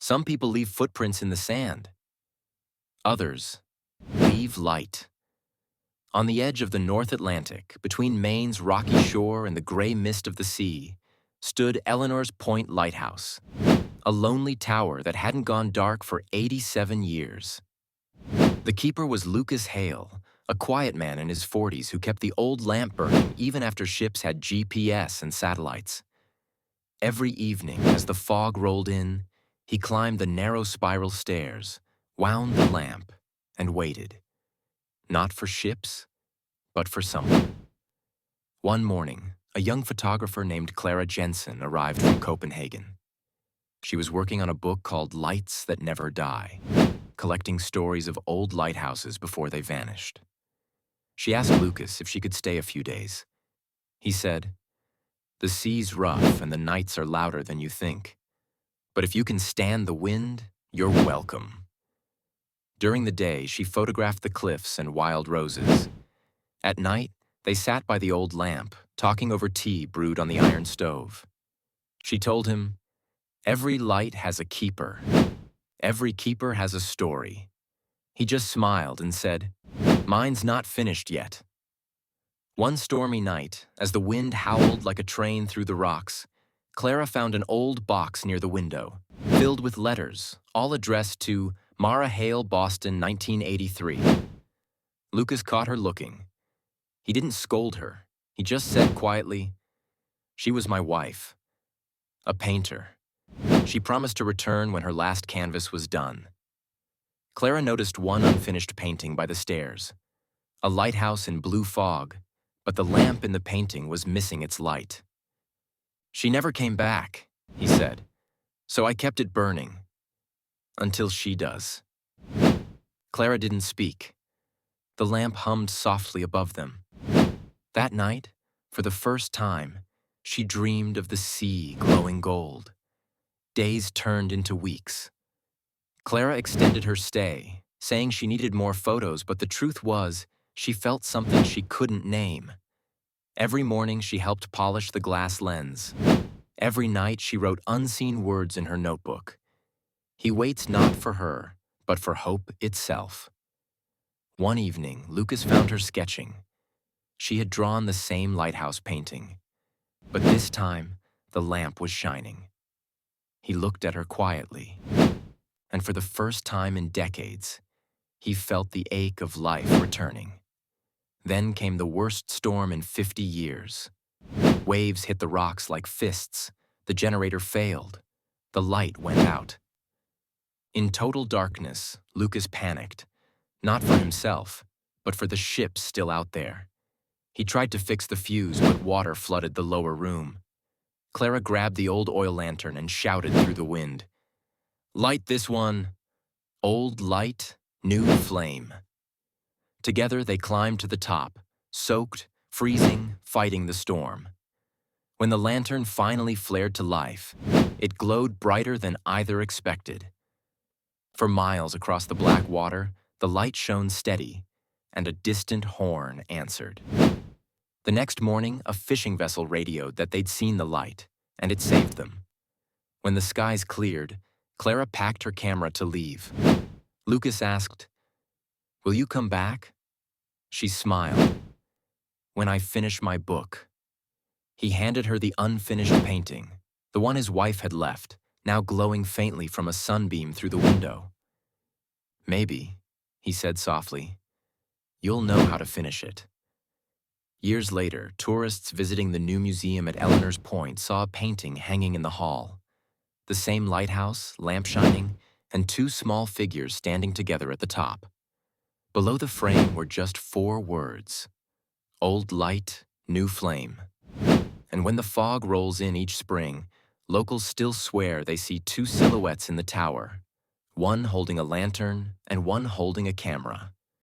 Some people leave footprints in the sand. Others leave light. On the edge of the North Atlantic, between Maine's rocky shore and the gray mist of the sea, stood Eleanor's Point Lighthouse, a lonely tower that hadn't gone dark for 87 years. The keeper was Lucas Hale, a quiet man in his 40s who kept the old lamp burning even after ships had GPS and satellites. Every evening, as the fog rolled in, he climbed the narrow spiral stairs, wound the lamp, and waited. Not for ships, but for someone. One morning, a young photographer named Clara Jensen arrived from Copenhagen. She was working on a book called Lights That Never Die, collecting stories of old lighthouses before they vanished. She asked Lucas if she could stay a few days. He said, "The sea's rough and the nights are louder than you think. But if you can stand the wind, you're welcome." During the day, she photographed the cliffs and wild roses. At night, they sat by the old lamp, talking over tea brewed on the iron stove. She told him, "Every light has a keeper. Every keeper has a story." He just smiled and said, "Mine's not finished yet." One stormy night, as the wind howled like a train through the rocks, Clara found an old box near the window, filled with letters, all addressed to Mara Hale, Boston, 1983. Lucas caught her looking. He didn't scold her. He just said quietly, "She was my wife. A painter. She promised to return when her last canvas was done." Clara noticed one unfinished painting by the stairs, a lighthouse in blue fog, but the lamp in the painting was missing its light. "She never came back," he said, "so I kept it burning. Until she does." Clara didn't speak. The lamp hummed softly above them. That night, for the first time, she dreamed of the sea glowing gold. Days turned into weeks. Clara extended her stay, saying she needed more photos, but the truth was, she felt something she couldn't name. Every morning she helped polish the glass lens. Every night she wrote unseen words in her notebook. He waits not for her, but for hope itself. One evening, Lucas found her sketching. She had drawn the same lighthouse painting, but this time the lamp was shining. He looked at her quietly, and for the first time in decades, he felt the ache of life returning. Then came the worst storm in 50 years. Waves hit the rocks like fists. The generator failed. The light went out. In total darkness, Lucas panicked, not for himself, but for the ships still out there. He tried to fix the fuse, but water flooded the lower room. Clara grabbed the old oil lantern and shouted through the wind, "Light this one! Old light, new flame." Together they climbed to the top, soaked, freezing, fighting the storm. When the lantern finally flared to life, it glowed brighter than either expected. For miles across the black water, the light shone steady, and a distant horn answered. The next morning, a fishing vessel radioed that they'd seen the light, and it saved them. When the skies cleared, Clara packed her camera to leave. Lucas asked, "Will you come back?" She smiled. "When I finish my book." He handed her the unfinished painting, the one his wife had left, now glowing faintly from a sunbeam through the window. "Maybe," he said softly, "you'll know how to finish it." Years later, tourists visiting the new museum at Eleanor's Point saw a painting hanging in the hall. The same lighthouse, lamp shining, and two small figures standing together at the top. Below the frame were just 4 words: "Old light, new flame." And when the fog rolls in each spring, locals still swear they see 2 silhouettes in the tower, one holding a lantern and one holding a camera.